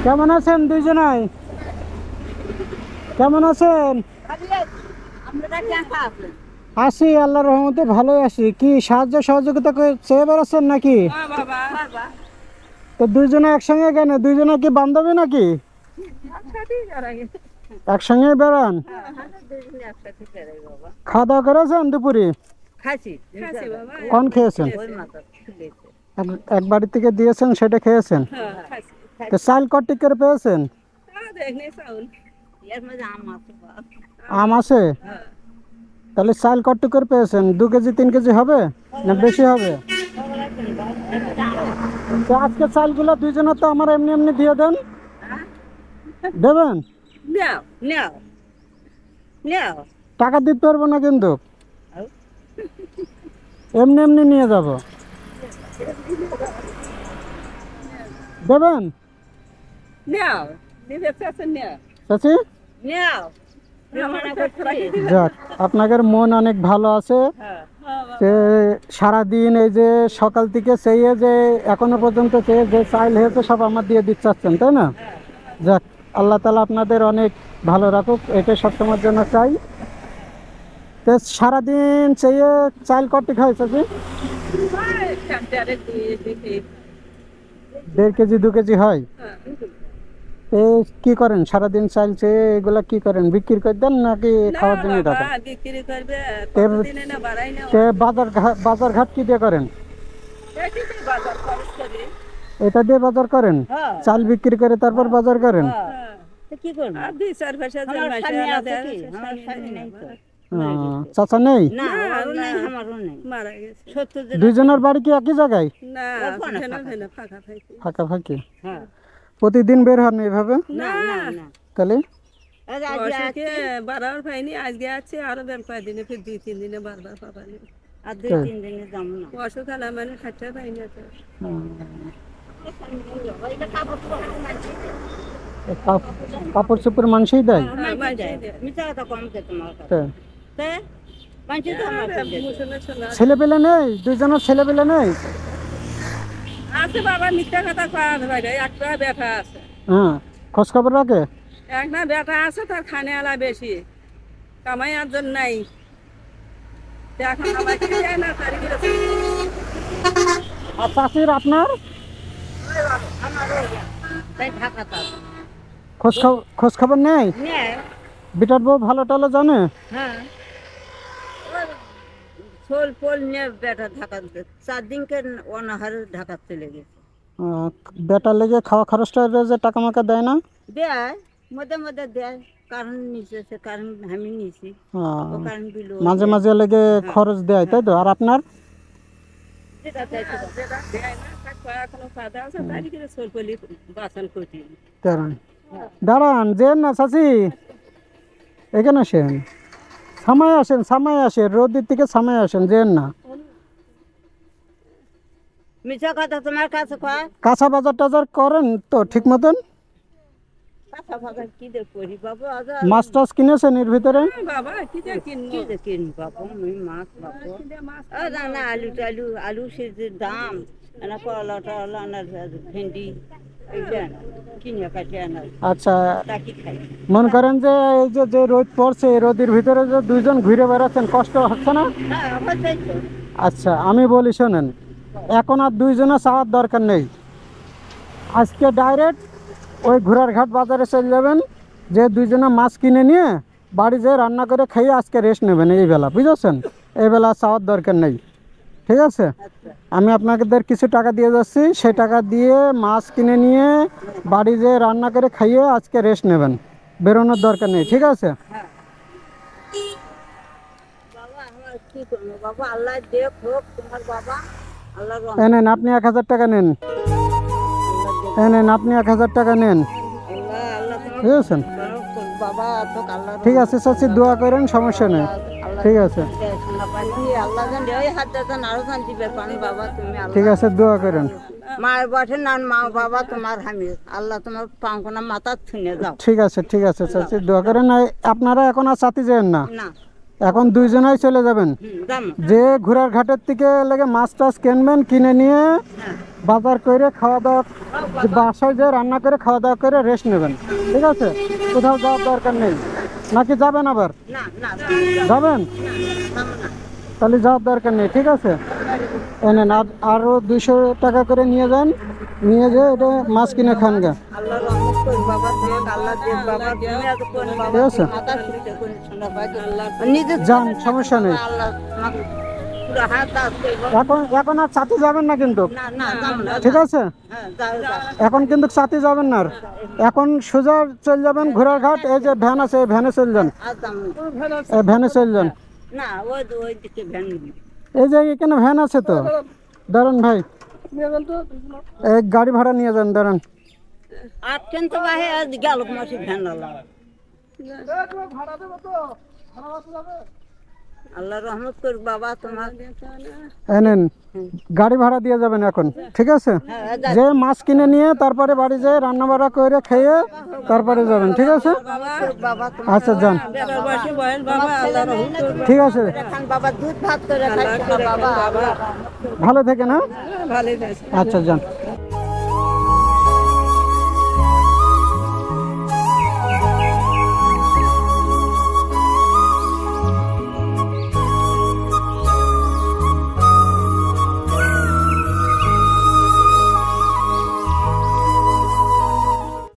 কেমন আছেন দুইজনাই? কেমন আছেন? আছি, আল্লাহর রহমতে ভালোই আছি। কি সাহায্য সহযোগিতা চেয়ে বেড়াচ্ছেন নাকি? তো দুইজনে একসঙ্গে কেন? দুইজনে কি বান্ধবী নাকি? একসঙ্গে বেড়ান? খাওয়া দাওয়া করেছেন দুপুরে? কোন খেয়েছেন? এক বাড়ি থেকে দিয়েছেন, সেটা খেয়েছেন? তো চাল কটি করে পেয়েছেন? আম আছে? তাহলে চাল কটি করে পেয়েছেন? 2 কেজি 3 কেজি হবে না বেশি হবে? তো আজকে চালগুলো দুইজনে তো আমার এমনি এমনি দিয়ে দেন। দেবেন? টাকা দিতে পারবো না কিন্তু, এমনি এমনি নিয়ে যাব। দেবেন? চাচি যাক, আপনাদের মন অনেক ভালো আছে। সারাদিন এই যে সকাল থেকে চেয়ে যে এখনো পর্যন্ত চেয়ে যে চাইল হয়েছে সব আমার দিয়ে দিচ্ছেন, তাই না? যাক, আল্লাহ তাআলা আপনাদের অনেক ভালো রাখুক, এটা সবসময়ের জন্য চাই। তো সারাদিন চেয়ে চাইল কটি খাই চাচি? 1.5 কেজি 2 কেজি হয়। কি করেন সারাদিন চাইল চেয়ে? এগুলা কি করেন, বিক্রি করে দেন নাকি খাওয়ার জন্য রাখেন? বাজার ঘাট কি দিয়ে করেন? এটা দিয়ে বাজার করেন? চাল বিক্রি করে তারপর বাজার করেন? চাচা নেই? দুইজনের বাড়ি কি একই জায়গায়? ফাঁকা ফাঁকি। প্রতিদিন বের হন এইভাবে? তাহলে আজকে আছে আরো বের কয়েকদিনে, ফির 2-3 দিনে বারবার পাবানি। আর 2-3 দিনে যাবো না, অসুখ হলে মানে খাচ্ছা পাই না। কাপড় চোপড় মানুষই দেয়? ছেলে পেলে নেই? দুইজনের ছেলে পেলে নেই? আছে বাবা, মিথ্যা কথা কয়, একটা বেটা আছে। হ্যাঁ, খোঁজ খবর রাখে? একটা বেটা আছে, তার খানে আলা বেশি, কামাই আর জন্য নাই। এখন আমার কি যায় না তারিখ। আর চাষির আপনার খোঁজ খবর নেই? বিটার বউ ভালো টালো জানে? হ্যাঁ, সোল পোল নিয়ে বেটা ঢাকা 4 দিনকে অনাহারে ঢাকা চলে গেছে। বেটার লেগে খাওয়া খরচটা যে টাকা মাকা দেয় না? দেয়, মধ্যে মধ্যে দেয়, কারণ নিচে, কারণ আমি নিছি, মাঝে মাঝে লেগে খরচ দেয়, তাই তো? আর আপনার? দাঁড়ান, যে না চাচি এখানে আসেন, সামায় আসেন, রোদের থেকে সামায় আসেন, যে না। মিছা কথা তোমার কাছে কয়? কাঁচা বাজার টাজার করেন তো ঠিক মতন? মাছ টাছ কিনেছেন এর ভিতরে? আলু টালু, আলু সেজের দাম, করলা টলা, ভেন্ডি, আচ্ছা, মনে করেন যে এই যে রোদ পড়ছে, রোদের ভিতরে যে দুইজন ঘুরে বেড়াচ্ছেন, কষ্ট হচ্ছে না? আচ্ছা, আমি বলি শোনেন, এখন আর দুইজনে চাওয়ার দরকার নেই। আজকে ডাইরেক্ট ওই ঘোড়ারঘাট বাজারে চলে যাবেন, যে দুইজনে মাছ কিনে নিয়ে বাড়ি যেয়ে রান্না করে খেয়ে আজকে রেস্ট নেবেন এই বেলা, বুঝেছেন? এই বেলা চাওয়ার দরকার নেই, ঠিক আছে? আমি আপনাদের কিছু টাকা দিয়ে যাচ্ছি, সেই টাকা দিয়ে মাছ কিনে নিয়ে বাড়ি যেয়ে রান্না করে খাইয়ে আজকে রেস্ট নেবেন, বেরোনোর দরকার নেই, ঠিক আছে? নেন আপনি 1000 টাকা নেন, আপনি 1000 টাকা নেন, বুঝেছেন? ঠিক আছে চাচি, দোয়া করেন, সমস্যা নেই, ঠিক আছে? ঠিক আছে, দোয়া করেন। মায়ের বসে না, মা বাবা তোমার আমি, আল্লাহ তোমার পাঙ্কনা মাথা ছুঁয়ে যাও। ঠিক আছে চাচি, দোয়া করেন। আপনারা এখন আর চাতি যাবেন না, এখন দুইজনাই চলে যাবেন, যে ঘোড়ার ঘাটের থেকে লেগে মাছ টাছ কিনবেন, কিনে নিয়ে বাজার করে খাওয়া দাওয়া, বাসায় যেয়ে রান্না করে খাওয়া দাওয়া করে রেস্ট নেবেন, ঠিক আছে? কোথাও যাওয়ার দরকার নেই, নাকি যাবেন আবার? যাবেন? তাহলে যাওয়ার দরকার নেই, ঠিক আছে? এনেন, আরও 200 টাকা করে নিয়ে যান, নিয়ে যেয়ে এটা মাছ কিনে খান গা, ঠিক আছে? যান, সমস্যা নেই। এখন আর সাথে যাবেন না কিন্তু, ঠিক আছে? এখন কিন্তু সাথে যাবেন না আর, এখন সোজা চলে যাবেন ঘোড়াঘাট, এই যে ভ্যান আছে এই ভ্যানে চলে যান, এই ভ্যানে চলে যান। এই যে এখানে ভ্যান আছে তো, দাঁড়ান ভাই, এই গাড়ি ভাড়া নিয়ে যান, দাঁড়ান। আল্লাহ রহমত করুক বাবা তোমার। এনেন, গাড়ি ভাড়া দিয়ে যাবেন এখন, ঠিক আছে? যে মাছ কিনে নিয়ে তারপরে বাড়ি যেয়ে রান্না বান্না করে খেয়ে তারপরে যাবেন, ঠিক আছে? আচ্ছা যান, ঠিক আছে, বাবা দুধ ভাত করে খাই বাবা। ভালো থেকেন, হ্যাঁ? আচ্ছা যান।